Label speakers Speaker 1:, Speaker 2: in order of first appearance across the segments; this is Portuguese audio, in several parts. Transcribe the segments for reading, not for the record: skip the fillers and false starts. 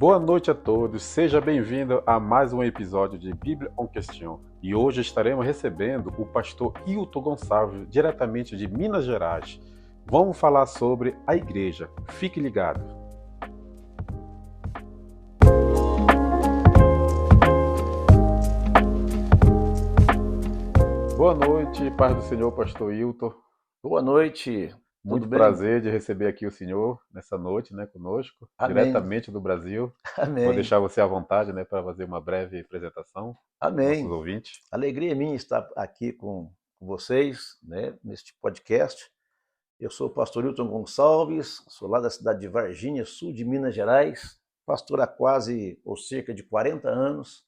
Speaker 1: Boa noite a todos, seja bem-vindo a mais um episódio de Bíblia en Question. E hoje estaremos recebendo o pastor Hilton Gonçalves, diretamente de Minas Gerais. Vamos falar sobre a igreja. Fique ligado. Boa noite, paz do Senhor, pastor Hilton.
Speaker 2: Boa noite.
Speaker 1: Muito
Speaker 2: Tudo bem?
Speaker 1: prazer de receber aqui o senhor nessa noite, conosco,
Speaker 2: Amém.
Speaker 1: diretamente do Brasil.
Speaker 2: Amém.
Speaker 1: Vou deixar você à vontade, para fazer uma breve apresentação aos nossos
Speaker 2: Amém.
Speaker 1: ouvintes.
Speaker 2: Alegria é minha estar aqui com vocês, neste podcast. Eu sou o pastor Hilton Gonçalves, sou lá da cidade de Varginha, sul de Minas Gerais, pastor há quase ou cerca de 40 anos,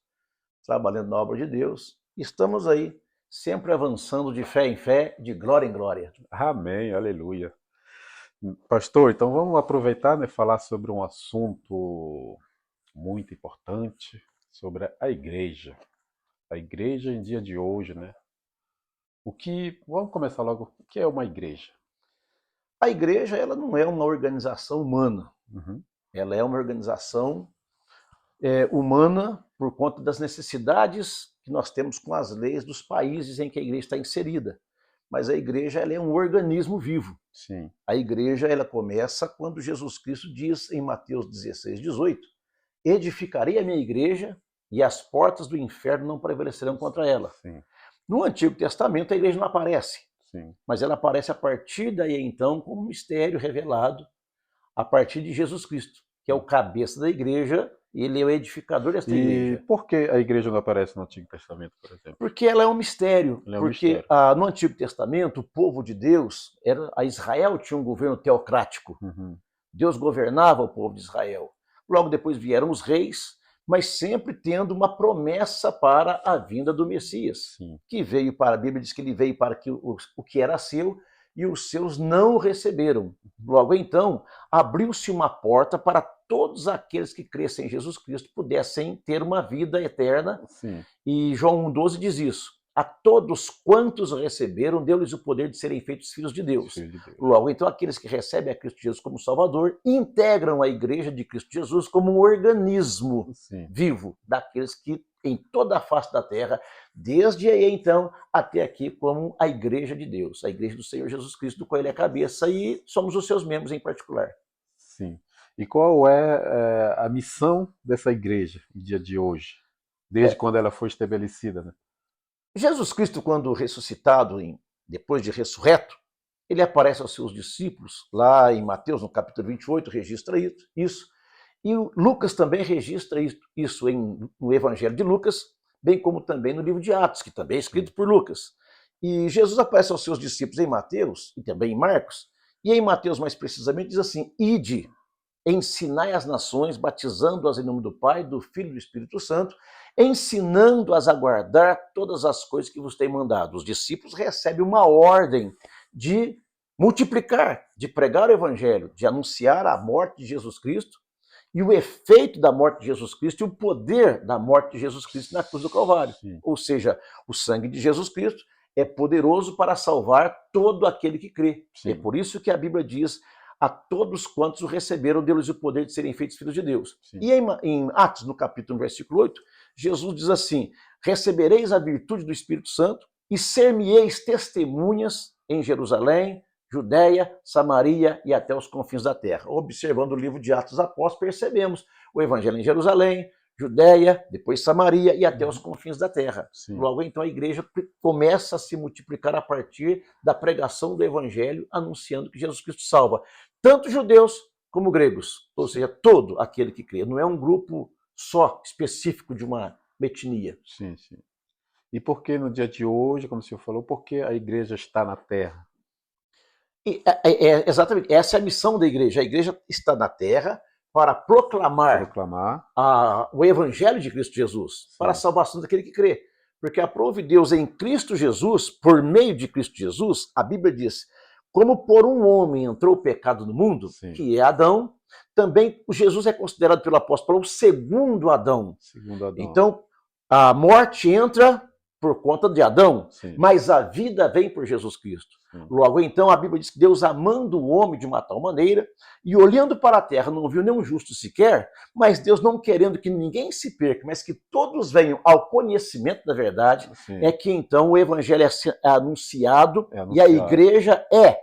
Speaker 2: trabalhando na obra de Deus. Estamos aí, sempre avançando de fé em fé, de glória em glória.
Speaker 1: Amém, aleluia. Pastor, então vamos aproveitar e falar sobre um assunto muito importante, sobre a igreja. A igreja em dia de hoje, Vamos começar logo, o que é uma igreja?
Speaker 2: A igreja, ela não é uma organização humana. Ela é uma organização humana por conta das necessidades que nós temos com as leis dos países em que a igreja está inserida. Mas a igreja, ela é um organismo vivo.
Speaker 1: Sim.
Speaker 2: A igreja, ela começa quando Jesus Cristo diz em Mateus 16, 18, edificarei a minha igreja e as portas do inferno não prevalecerão contra ela.
Speaker 1: Sim.
Speaker 2: No Antigo Testamento, a igreja não aparece.
Speaker 1: Sim.
Speaker 2: Mas ela aparece a partir daí, então, como um mistério revelado a partir de Jesus Cristo, que é o cabeça da igreja, ele é o edificador desta igreja.
Speaker 1: E por que a igreja não aparece no Antigo Testamento, por exemplo?
Speaker 2: Porque ela é um mistério. Porque no Antigo Testamento, o povo de Deus, a Israel tinha um governo teocrático. Deus governava o povo de Israel. Logo depois vieram os reis, mas sempre tendo uma promessa para a vinda do Messias, que veio para, a Bíblia diz que ele veio para que o que era seu e os seus não o receberam. Logo então, abriu-se uma porta para todos aqueles que crescem em Jesus Cristo pudessem ter uma vida eterna. E João 1,12 diz isso. A todos quantos receberam, deu-lhes o poder de serem feitos filhos de Deus. Logo, então, aqueles que recebem a Cristo Jesus como Salvador integram a igreja de Cristo Jesus como um organismo vivo daqueles que, em toda a face da terra, desde aí, então, até aqui, como a igreja de Deus, a igreja do Senhor Jesus Cristo, do qual ele é cabeça, e somos os seus membros em particular.
Speaker 1: Sim. E qual é a missão dessa igreja no dia de hoje? Desde quando ela foi estabelecida,
Speaker 2: Jesus Cristo, quando ressuscitado, depois de ressurreto, ele aparece aos seus discípulos, lá em Mateus, no capítulo 28, registra isso. E Lucas também registra isso no Evangelho de Lucas, bem como também no livro de Atos, que também é escrito por Lucas. E Jesus aparece aos seus discípulos em Mateus e também em Marcos, e em Mateus, mais precisamente, diz assim: ide, ensinai as nações, batizando-as em nome do Pai, do Filho e do Espírito Santo, ensinando-as a guardar todas as coisas que vos tenho mandado. Os discípulos recebem uma ordem de multiplicar, de pregar o evangelho, de anunciar a morte de Jesus Cristo e o efeito da morte de Jesus Cristo e o poder da morte de Jesus Cristo na cruz do Calvário. Ou seja, o sangue de Jesus Cristo é poderoso para salvar todo aquele que crê. É por isso que a Bíblia diz: a todos quantos o receberam, deu-lhes o poder de serem feitos filhos de Deus. E em Atos, no capítulo 1, versículo 8, Jesus diz assim: recebereis a virtude do Espírito Santo e ser-me-eis testemunhas em Jerusalém, Judéia, Samaria e até os confins da terra. Observando o livro de Atos dos Apóstolos, percebemos o evangelho em Jerusalém, Judéia, depois Samaria e até os confins da terra. Logo então a igreja começa a se multiplicar a partir da pregação do evangelho, anunciando que Jesus Cristo salva tanto judeus como gregos, ou seja, todo aquele que crê. Não é um grupo só específico de uma etnia.
Speaker 1: Sim. E por que no dia de hoje, como o senhor falou, por que a igreja está na terra?
Speaker 2: Exatamente, essa é a missão da igreja. A igreja está na terra para proclamar o evangelho de Cristo Jesus, para a salvação daquele que crê. Porque aprove Deus em Cristo Jesus, por meio de Cristo Jesus, a Bíblia diz: como por um homem entrou o pecado no mundo, que é Adão, também Jesus é considerado pelo apóstolo o segundo Adão. Então, a morte entra por conta de Adão,
Speaker 1: Sim.
Speaker 2: mas a vida vem por Jesus Cristo. Logo então, a Bíblia diz que Deus, amando o homem de uma tal maneira, e olhando para a terra, não viu nenhum justo sequer, mas Deus não querendo que ninguém se perca, mas que todos venham ao conhecimento da verdade,
Speaker 1: Sim.
Speaker 2: é que então o evangelho é anunciado, e a
Speaker 1: anunciado.
Speaker 2: igreja é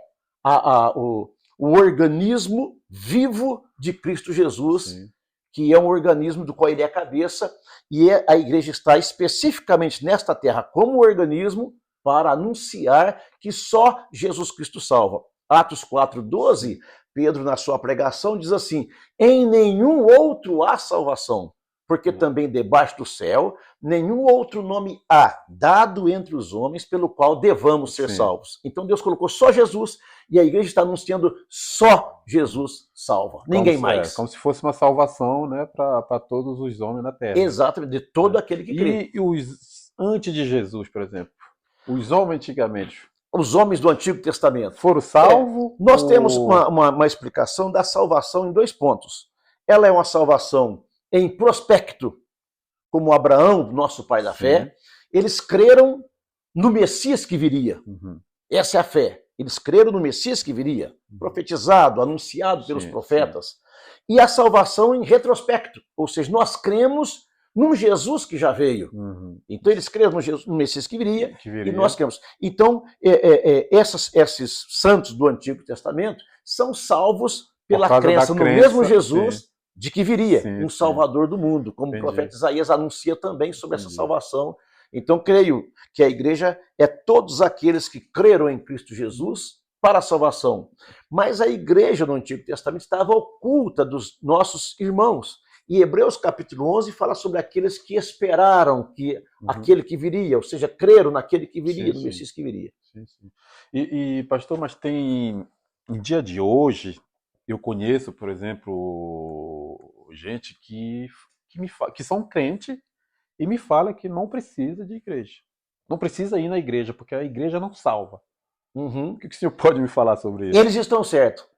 Speaker 2: o organismo vivo de Cristo Jesus,
Speaker 1: Sim.
Speaker 2: que é um organismo do qual ele é cabeça, e a igreja está especificamente nesta terra como organismo para anunciar que só Jesus Cristo salva. Atos 4:12, Pedro, na sua pregação, diz assim: em nenhum outro há salvação, porque também debaixo do céu nenhum outro nome há dado entre os homens pelo qual devamos ser salvos. Então Deus colocou só Jesus, e a igreja está anunciando só Jesus salva, ninguém mais.
Speaker 1: Como se fosse uma salvação, né, para todos os homens na terra.
Speaker 2: Exatamente, de todo aquele que crê.
Speaker 1: E os antes de Jesus, por exemplo? Os homens antigamente.
Speaker 2: Os homens do Antigo Testamento.
Speaker 1: Foram salvos?
Speaker 2: Nós temos uma explicação da salvação em 2 pontos. Ela é uma salvação em prospecto, como Abraão, nosso pai da fé. Eles creram no Messias que viria. Essa é a fé. Eles creram no Messias que viria, profetizado, anunciado pelos profetas. E a salvação em retrospecto, ou seja, nós cremos num Jesus que já veio. Então eles creram no Messias que viria, e nós cremos. Então, esses santos do Antigo Testamento são salvos pela crença no mesmo Jesus de que viria, um Salvador do mundo, como o profeta Isaías anuncia também sobre essa salvação. Então, creio que a igreja é todos aqueles que creram em Cristo Jesus para a salvação. Mas a igreja no Antigo Testamento estava oculta dos nossos irmãos. E Hebreus capítulo 11 fala sobre aqueles que esperaram que aquele que viria, ou seja, creram naquele que viria, no Messias que viria.
Speaker 1: E pastor, mas tem, no dia de hoje, eu conheço, por exemplo, gente que são crentes e me fala que não precisa de igreja. Não precisa ir na igreja, porque a igreja não salva. O que o senhor pode me falar sobre isso?
Speaker 2: Eles estão certos.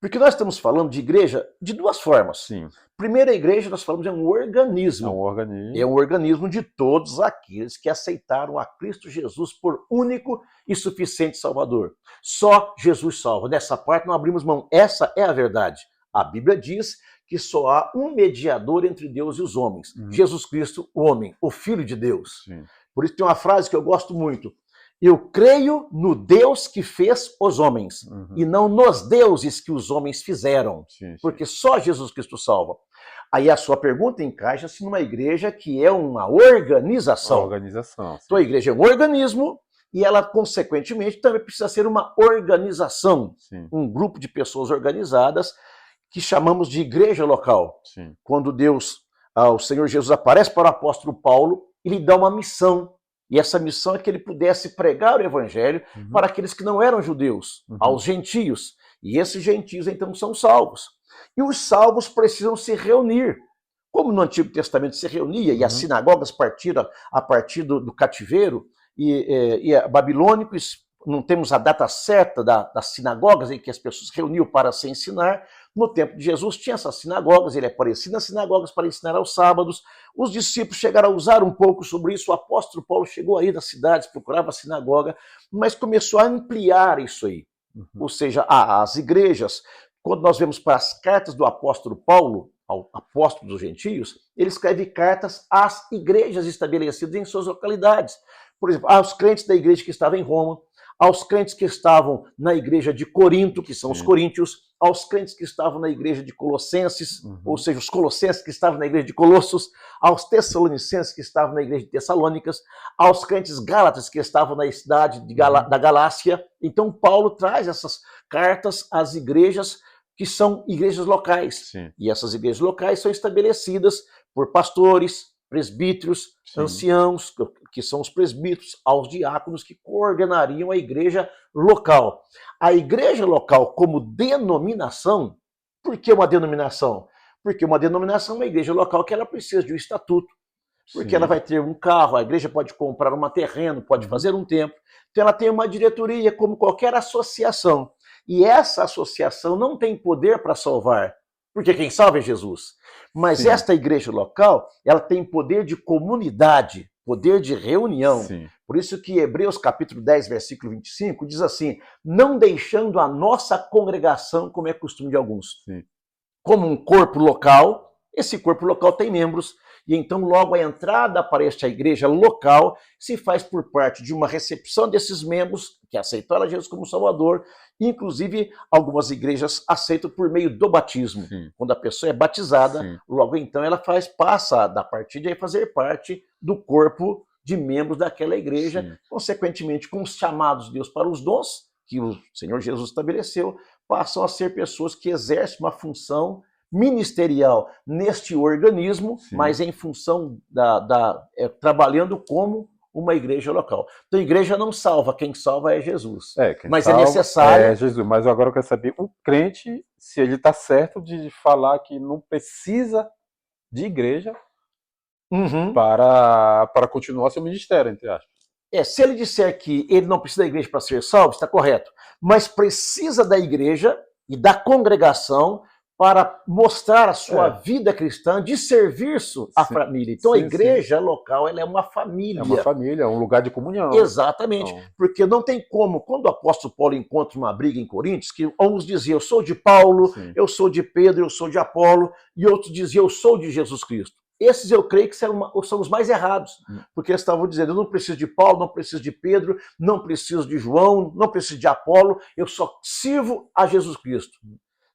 Speaker 2: Porque nós estamos falando de igreja de 2 formas. Primeiro, a igreja, nós falamos, é um organismo. É um organismo de todos aqueles que aceitaram a Cristo Jesus por único e suficiente Salvador. Só Jesus salva. Dessa parte não abrimos mão. Essa é a verdade. A Bíblia diz que só há um mediador entre Deus e os homens. Jesus Cristo, o homem, o Filho de Deus. Por isso tem uma frase que eu gosto muito. Eu creio no Deus que fez os homens, e não nos deuses que os homens fizeram, porque só Jesus Cristo salva. Aí a sua pergunta encaixa-se numa igreja que é uma organização. Então a igreja é um organismo, e ela, consequentemente, também precisa ser uma organização, um grupo de pessoas organizadas, que chamamos de igreja local. Quando o Senhor Jesus aparece para o apóstolo Paulo, ele dá uma missão. E essa missão é que ele pudesse pregar o evangelho para aqueles que não eram judeus, aos gentios. E esses gentios, então, são salvos. E os salvos precisam se reunir. Como no Antigo Testamento se reunia, e as sinagogas partiram a partir do cativeiro, e babilônicos, não temos a data certa das sinagogas em que as pessoas se reuniam para se ensinar. No tempo de Jesus tinha essas sinagogas, ele aparecia nas sinagogas para ensinar aos sábados. Os discípulos chegaram a usar um pouco sobre isso. O apóstolo Paulo chegou aí das cidades, procurava a sinagoga, mas começou a ampliar isso aí. Ou seja, as igrejas, quando nós vemos para as cartas do apóstolo Paulo, ao apóstolo dos gentios, ele escreve cartas às igrejas estabelecidas em suas localidades. Por exemplo, aos crentes da igreja que estava em Roma, aos crentes que estavam na igreja de Corinto, que são os coríntios, aos crentes que estavam na igreja de Colossenses, ou seja, os colossenses que estavam na igreja de Colossos, aos tessalonicenses que estavam na igreja de Tessalônicas, aos crentes gálatas que estavam na cidade da Galácia. Então, Paulo traz essas cartas às igrejas que são igrejas locais. E essas igrejas locais são estabelecidas por pastores, presbíteros, anciãos, que são os presbíteros, aos diáconos que coordenariam a igreja local. A igreja local como denominação, por que uma denominação? Porque uma denominação é uma igreja local que ela precisa de um estatuto, porque ela vai ter um carro, a igreja pode comprar um terreno, pode fazer um templo, então ela tem uma diretoria como qualquer associação. E essa associação não tem poder para salvar, porque quem salva é Jesus. Mas esta igreja local, ela tem poder de comunidade. poder de reunião.
Speaker 1: Sim.
Speaker 2: Por isso que Hebreus capítulo 10, versículo 25, diz assim, não deixando a nossa congregação, como é costume de alguns,
Speaker 1: Sim.
Speaker 2: como um corpo local, esse corpo local tem membros, e então logo a entrada para esta igreja local se faz por parte de uma recepção desses membros que aceitaram a Jesus como Salvador, inclusive algumas igrejas aceitam por meio do batismo.
Speaker 1: Sim.
Speaker 2: Quando a pessoa é batizada,
Speaker 1: Sim.
Speaker 2: logo então ela passa da partida e fazer parte do corpo de membros daquela igreja,
Speaker 1: Sim.
Speaker 2: consequentemente com os chamados de Deus para os dons que o Senhor Jesus estabeleceu, passam a ser pessoas que exercem uma função ministerial neste organismo,
Speaker 1: Sim.
Speaker 2: mas em função trabalhando como uma igreja local. Então a igreja não salva, quem salva é Jesus. Mas
Speaker 1: salva
Speaker 2: é necessário...
Speaker 1: É Jesus, mas agora eu quero saber, o crente, se ele está certo de falar que não precisa de igreja para continuar seu ministério, entre aspas.
Speaker 2: Se ele disser que ele não precisa da igreja para ser salvo, está correto. Mas precisa da igreja e da congregação para mostrar a sua vida cristã de serviço à família. Então a igreja local, ela é uma família.
Speaker 1: É uma família, é um lugar de comunhão.
Speaker 2: Exatamente. Então... Porque não tem como, quando o apóstolo Paulo encontra uma briga em Coríntios, que uns diziam, eu sou de Paulo, eu sou de Pedro, eu sou de Apolo, e outros diziam, eu sou de Jesus Cristo. Esses eu creio que são os mais errados, porque eles estavam dizendo, eu não preciso de Paulo, não preciso de Pedro, não preciso de João, não preciso de Apolo, eu só sirvo a Jesus Cristo.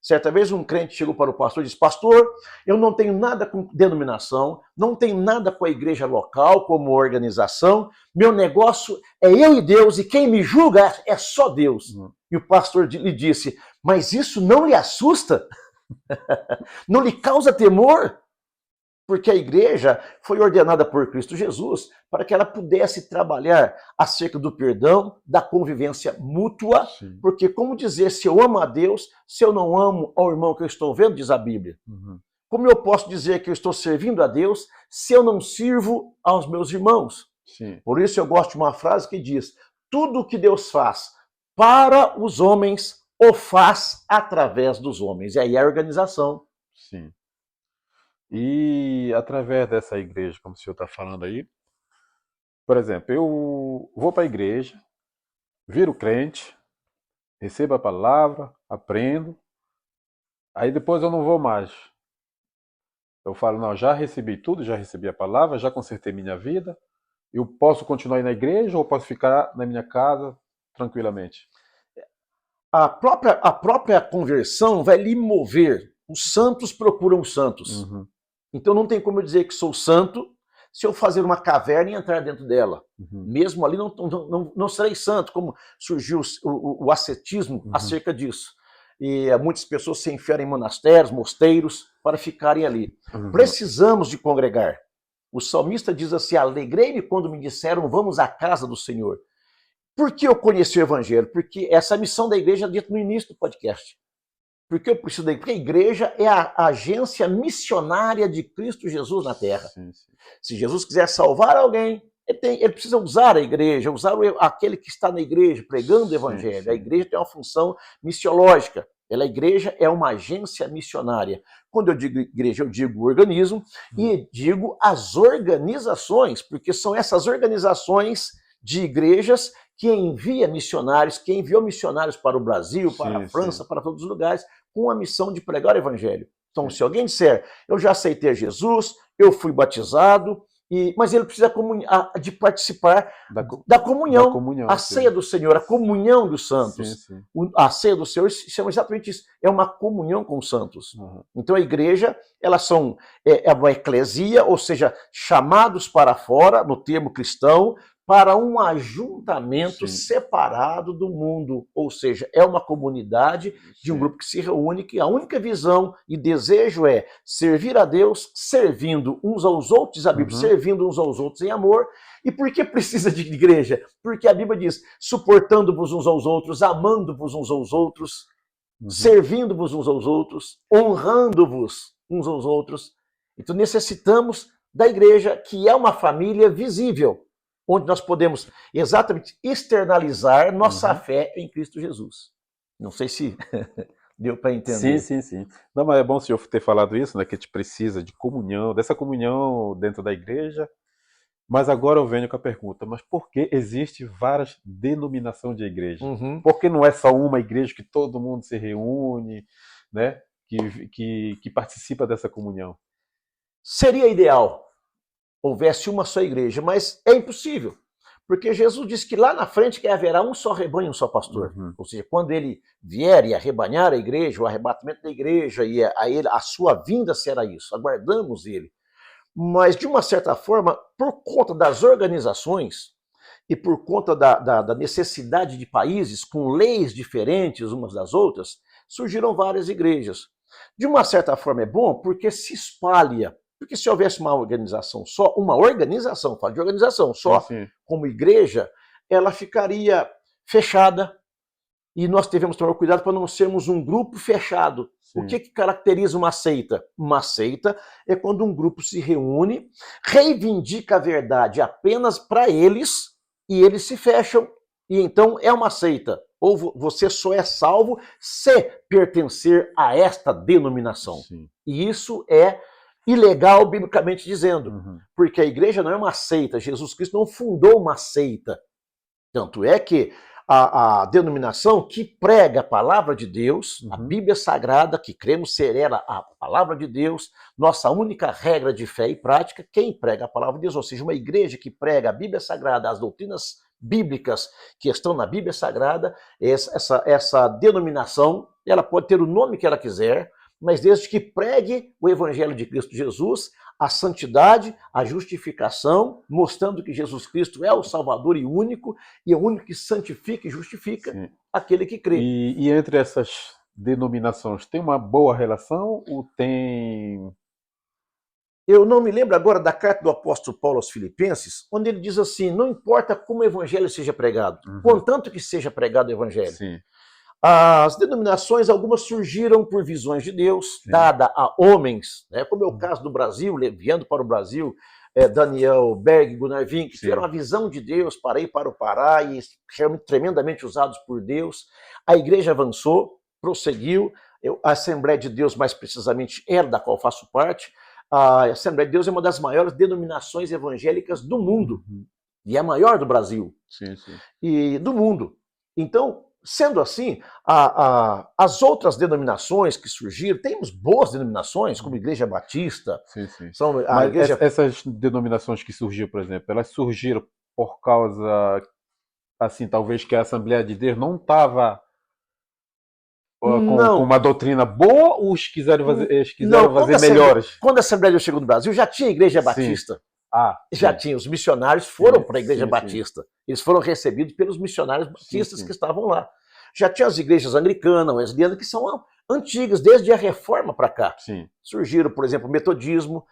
Speaker 2: Certa vez um crente chegou para o pastor e disse, pastor, eu não tenho nada com denominação, não tenho nada com a igreja local, como organização, meu negócio é eu e Deus, e quem me julga é só Deus. E o pastor lhe disse, mas isso não lhe assusta? Não lhe causa temor? Porque a igreja foi ordenada por Cristo Jesus para que ela pudesse trabalhar acerca do perdão, da convivência mútua, porque como dizer se eu amo a Deus, se eu não amo ao irmão que eu estou vendo, diz a Bíblia. Como eu posso dizer que eu estou servindo a Deus se eu não sirvo aos meus irmãos? Por isso eu gosto de uma frase que diz, tudo o que Deus faz para os homens, o faz através dos homens. E aí é a organização.
Speaker 1: Sim. E através dessa igreja, como o senhor está falando aí, por exemplo, eu vou para a igreja, viro crente, recebo a palavra, aprendo, aí depois eu não vou mais. Eu falo, não, já recebi tudo, já recebi a palavra, já consertei minha vida, eu posso continuar aí na igreja ou posso ficar na minha casa tranquilamente?
Speaker 2: A própria conversão vai lhe mover. Os santos procuram os santos. Então não tem como eu dizer que sou santo se eu fazer uma caverna e entrar dentro dela. Mesmo ali não serei santo, como surgiu o ascetismo acerca disso. E muitas pessoas se enfiaram em monastérios, mosteiros, para ficarem ali. Precisamos de congregar. O salmista diz assim, alegrei-me quando me disseram, vamos à casa do Senhor. Por que eu conheci o evangelho? Porque essa é a missão da igreja dita no início do podcast. Porque eu preciso da igreja? Porque a igreja é a agência missionária de Cristo Jesus na terra. Se Jesus quiser salvar alguém, ele precisa usar a igreja, usar aquele que está na igreja, pregando o evangelho. A igreja tem uma função missiológica. A igreja é uma agência missionária. Quando eu digo igreja, eu digo organismo e digo as organizações, porque são essas organizações de igrejas que enviam missionários, que enviou missionários para o Brasil, para a França, para todos os lugares, com a missão de pregar o evangelho. Então, se alguém disser, eu já aceitei Jesus, eu fui batizado, mas ele precisa de participar da comunhão, a ceia do Senhor, a comunhão dos santos. A ceia do Senhor chama exatamente isso, é uma comunhão com os santos. Então a igreja, elas são uma eclesia, ou seja, chamados para fora, no termo cristão, para um ajuntamento separado do mundo, ou seja, é uma comunidade de um grupo que se reúne, que a única visão e desejo é servir a Deus, servindo uns aos outros, a Bíblia, servindo uns aos outros em amor. E por que precisa de igreja? Porque a Bíblia diz, suportando-vos uns aos outros, amando-vos uns aos outros, servindo-vos uns aos outros, honrando-vos uns aos outros. Então necessitamos da igreja, que é uma família visível, onde nós podemos exatamente externalizar nossa fé em Cristo Jesus. Não sei se deu para entender.
Speaker 1: Sim. Não, mas é bom o senhor ter falado isso, né, que a gente precisa de comunhão, dessa comunhão dentro da igreja, Mas agora eu venho com a pergunta, mas por que existe várias denominações de igreja?
Speaker 2: Uhum.
Speaker 1: Por que não é só uma igreja que todo mundo se reúne, né? Que participa dessa comunhão?
Speaker 2: Seria ideal houvesse uma só igreja, mas é impossível. Porque Jesus disse que lá na frente que haverá um só rebanho e um só pastor.
Speaker 1: Uhum.
Speaker 2: Ou seja, quando ele vier e arrebanhar a igreja, o arrebatamento da igreja e a sua vinda será isso. Aguardamos ele. Mas, de uma certa forma, por conta das organizações e por conta da necessidade de países com leis diferentes umas das outras, surgiram várias igrejas. De uma certa forma é bom porque se espalha. Porque se houvesse uma organização só, falo de organização
Speaker 1: Sim,
Speaker 2: só,
Speaker 1: sim.
Speaker 2: como igreja, ela ficaria fechada e nós devemos tomar cuidado para não sermos um grupo fechado. O
Speaker 1: Sim.
Speaker 2: que caracteriza uma seita? Uma seita é quando um grupo se reúne, reivindica a verdade apenas para eles e eles se fecham e então é uma seita. Ou você só é salvo se pertencer a esta denominação.
Speaker 1: Sim.
Speaker 2: E isso é ilegal, biblicamente dizendo,
Speaker 1: Uhum.
Speaker 2: porque a igreja não é uma seita, Jesus Cristo não fundou uma seita. Tanto é que a denominação que prega a palavra de Deus, a Bíblia Sagrada, que cremos ser ela a palavra de Deus, nossa única regra de fé e prática, quem prega a palavra de Deus, ou seja, uma igreja que prega a Bíblia Sagrada, as doutrinas bíblicas que estão na Bíblia Sagrada, essa denominação, ela pode ter o nome que ela quiser, mas desde que pregue o Evangelho de Cristo Jesus, a santidade, a justificação, mostrando que Jesus Cristo é o Salvador e único, e é o único que santifica e justifica
Speaker 1: Sim.
Speaker 2: aquele que crê.
Speaker 1: E entre essas denominações, tem uma boa relação ou tem...
Speaker 2: Eu não me lembro agora da carta do apóstolo Paulo aos Filipenses, onde ele diz assim, não importa como o evangelho seja pregado, contanto que seja pregado o evangelho.
Speaker 1: Sim.
Speaker 2: As denominações, algumas surgiram por visões de Deus, dada a homens, né, como é o caso do Brasil, enviando para o Brasil Daniel Berg e Gunnar Vink, que tiveram a visão de Deus para ir para o Pará e realmente tremendamente usados por Deus. A igreja avançou, prosseguiu, a Assembleia de Deus, mais precisamente, era da qual faço parte. A Assembleia de Deus é uma das maiores denominações evangélicas do mundo, e é a maior do Brasil,
Speaker 1: Sim, sim.
Speaker 2: e do mundo. Então, sendo assim, as outras denominações que surgiram, temos boas denominações, como a Igreja Batista.
Speaker 1: Sim, sim.
Speaker 2: São a
Speaker 1: Mas
Speaker 2: igreja...
Speaker 1: essas denominações que surgiram, por exemplo, elas surgiram por causa, assim, talvez que a Assembleia de Deus não estava com uma doutrina boa ou eles quiseram fazer melhores?
Speaker 2: Quando a Assembleia de Deus chegou no Brasil, já tinha Igreja Batista. Já tinha, os missionários foram para a Igreja Batista. Eles foram recebidos pelos missionários batistas que estavam lá. Já tinha as igrejas anglicanas, wesleyanas, que são antigas, desde a Reforma para cá. Surgiram, por exemplo, o metodismo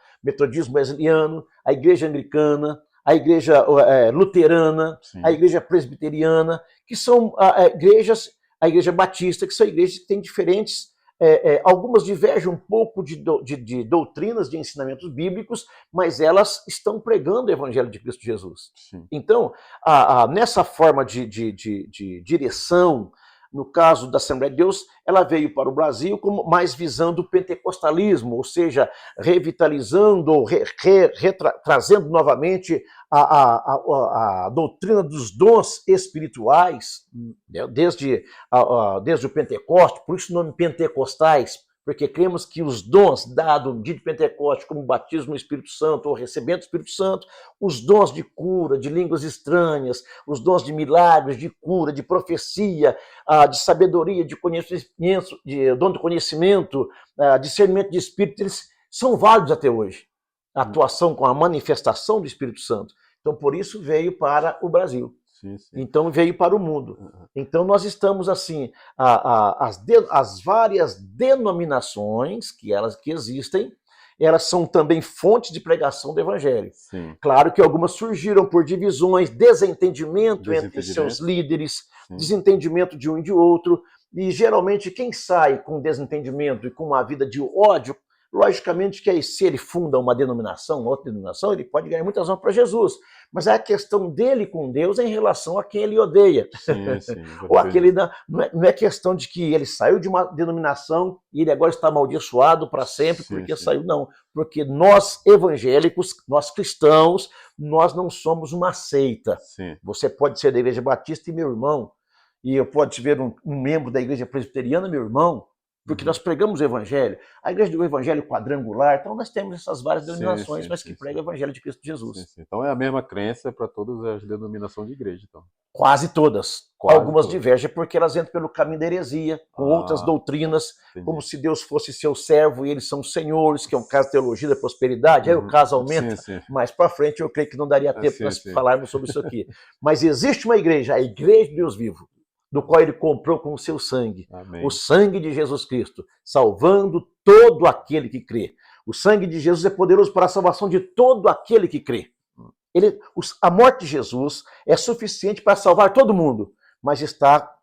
Speaker 2: wesleyano, a Igreja Anglicana, a Igreja Luterana, a Igreja Presbiteriana, que são igrejas, a Igreja Batista, que são igrejas que têm diferentes... algumas divergem um pouco de doutrinas, de ensinamentos bíblicos, mas elas estão pregando o Evangelho de Cristo Jesus. Então, nessa forma de direção, no caso da Assembleia de Deus, ela veio para o Brasil como mais visando o pentecostalismo, ou seja, revitalizando ou trazendo novamente a doutrina dos dons espirituais, desde o Pentecoste, por isso o nome pentecostais, porque cremos que os dons dados no dia de Pentecostes, como o batismo no Espírito Santo ou recebendo o Espírito Santo, os dons de cura, de línguas estranhas, os dons de milagres, de cura, de profecia, de sabedoria, de conhecimento, de dom de conhecimento, discernimento de Espírito, eles são válidos até hoje. A atuação com a manifestação do Espírito Santo. Então, por isso veio para o Brasil. Então, veio para o mundo. Então, nós estamos, assim, as várias denominações que existem, elas são também fontes de pregação do Evangelho. Claro que algumas surgiram por divisões, desentendimento entre seus líderes, desentendimento de um e de outro, e geralmente quem sai com desentendimento e com uma vida de ódio, logicamente que aí, se ele funda uma denominação, outra denominação, ele pode ganhar muitas honras para Jesus. mas é a questão dele com Deus em relação a quem ele odeia.
Speaker 1: Sim,
Speaker 2: Ou aquele não é questão de que ele saiu de uma denominação e ele agora está amaldiçoado para sempre porque saiu, não. Porque nós evangélicos, nós cristãos, nós não somos uma seita.
Speaker 1: Sim.
Speaker 2: Você pode ser da Igreja Batista e meu irmão, e eu pode ver um membro da Igreja Presbiteriana, meu irmão, porque nós pregamos o Evangelho. A Igreja do Evangelho Quadrangular, então nós temos essas várias denominações, mas que pregam o Evangelho de Cristo Jesus.
Speaker 1: Sim. Então é a mesma crença para todas as denominações de igreja, então.
Speaker 2: Quase todas. Algumas divergem porque elas entram pelo caminho da heresia, com outras doutrinas, como se Deus fosse seu servo e eles são senhores, que é um caso de teologia da prosperidade, aí o caso aumenta. Mais para frente eu creio que não daria tempo para falarmos sobre isso aqui. Mas existe uma igreja, a Igreja de Deus Vivo, do qual ele comprou com o seu sangue.
Speaker 1: Amém.
Speaker 2: O sangue de Jesus Cristo, salvando todo aquele que crê. O sangue de Jesus é poderoso para a salvação de todo aquele que crê. A morte de Jesus é suficiente para salvar todo mundo, mas está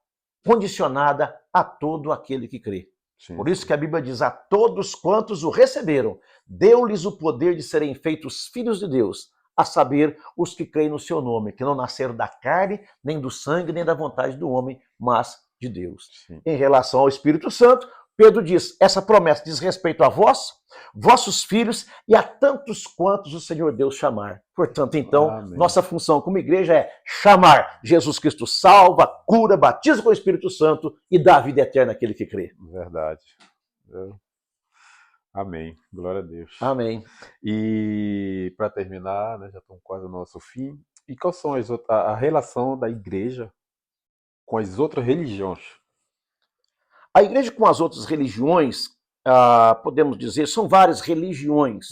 Speaker 2: condicionada a todo aquele que crê. Por isso que a Bíblia diz, a todos quantos o receberam, deu-lhes o poder de serem feitos filhos de Deus, a saber, os que creem no seu nome, que não nasceram da carne, nem do sangue, nem da vontade do homem, mas de Deus.
Speaker 1: Sim.
Speaker 2: Em relação ao Espírito Santo, Pedro diz, essa promessa diz respeito a vós, vossos filhos e a tantos quantos o Senhor Deus chamar. Portanto, então,
Speaker 1: Amém.
Speaker 2: Nossa função como igreja é chamar. Jesus Cristo salva, cura, batiza com o Espírito Santo e dá a vida eterna àquele que crê.
Speaker 1: Verdade. Amém. Glória a Deus.
Speaker 2: Amém.
Speaker 1: E para terminar, né, já estamos quase no nosso fim. E qual são a relação da igreja com as outras religiões?
Speaker 2: A igreja com as outras religiões, podemos dizer, são várias religiões.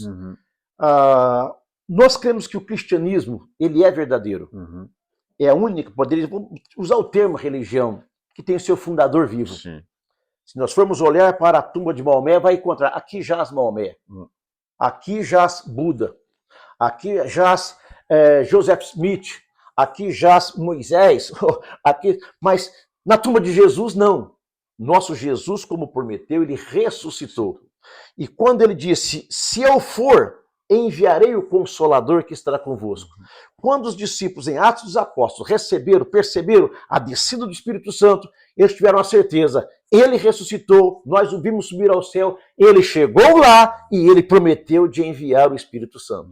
Speaker 2: Nós cremos que o cristianismo, ele é verdadeiro. É a única, poderia usar o termo religião, que tem o seu fundador vivo.
Speaker 1: Sim.
Speaker 2: Se nós formos olhar para a tumba de Maomé, vai encontrar, aqui jaz Maomé, aqui jaz Buda, aqui jaz Joseph Smith, aqui jaz Moisés, mas na tumba de Jesus, não. Nosso Jesus, como prometeu, ele ressuscitou. E quando ele disse, se eu for, enviarei o Consolador que estará convosco. Quando os discípulos em Atos dos Apóstolos perceberam a descida do Espírito Santo, eles tiveram a certeza, ele ressuscitou, nós o vimos subir ao céu, ele chegou lá e ele prometeu de enviar o Espírito Santo.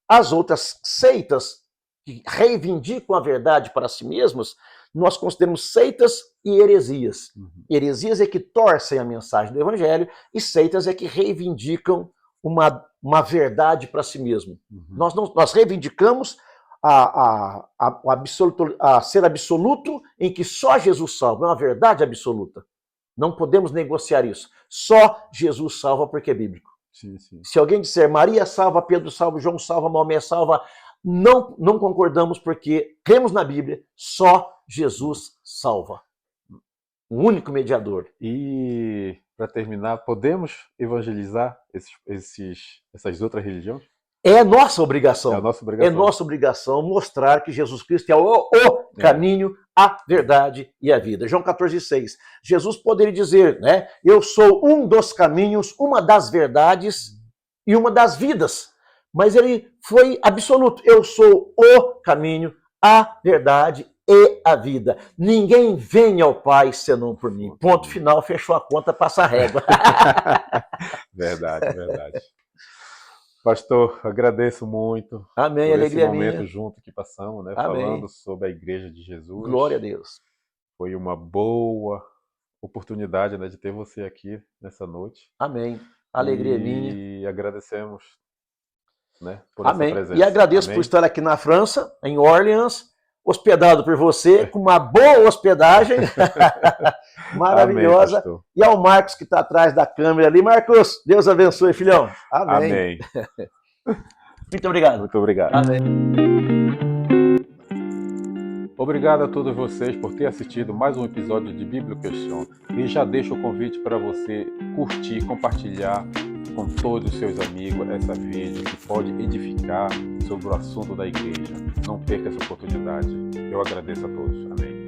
Speaker 2: As outras seitas que reivindicam a verdade para si mesmas, nós consideramos seitas e heresias. Heresias é que torcem a mensagem do Evangelho e seitas é que reivindicam uma verdade para si mesmo. Nós reivindicamos a ser absoluto em que só Jesus salva. É uma verdade absoluta. Não podemos negociar isso. Só Jesus salva porque é bíblico.
Speaker 1: Sim.
Speaker 2: Se alguém disser Maria salva, Pedro salva, João salva, Maomé salva, não concordamos porque cremos na Bíblia, só Jesus salva. O único mediador.
Speaker 1: E, para terminar, podemos evangelizar essas outras religiões?
Speaker 2: É nossa obrigação.
Speaker 1: É a nossa obrigação.
Speaker 2: É nossa obrigação mostrar que Jesus Cristo é o caminho, a verdade e a vida. João 14,6. Jesus poderia dizer, né? Eu sou um dos caminhos, uma das verdades e uma das vidas. Mas ele foi absoluto. Eu sou o caminho, a verdade e a vida. Ninguém vem ao Pai senão por mim. Ponto final, fechou a conta, passa a régua.
Speaker 1: Verdade. Pastor, agradeço muito.
Speaker 2: Amém,
Speaker 1: por
Speaker 2: alegria
Speaker 1: esse momento
Speaker 2: minha.
Speaker 1: Junto que passamos, né?
Speaker 2: Amém.
Speaker 1: Falando sobre a Igreja de Jesus.
Speaker 2: Glória a Deus.
Speaker 1: Foi uma boa oportunidade, né, de ter você aqui nessa noite.
Speaker 2: Amém. Alegria minha.
Speaker 1: E agradecemos, né, por
Speaker 2: Amém.
Speaker 1: essa presença.
Speaker 2: E agradeço por estar aqui na França, em Orleans, hospedado por você, com uma boa hospedagem maravilhosa.
Speaker 1: Amém,
Speaker 2: e ao Marcos, que está atrás da câmera ali. Marcos, Deus abençoe, filhão.
Speaker 1: Amém.
Speaker 2: Muito obrigado.
Speaker 1: Muito obrigado.
Speaker 2: Amém.
Speaker 1: Obrigado a todos vocês por ter assistido mais um episódio de Bíblia Question. E já deixo o convite para você curtir, compartilhar com todos os seus amigos essa vídeo que pode edificar sobre o assunto da igreja. Não perca essa oportunidade. Eu agradeço a todos. Amém.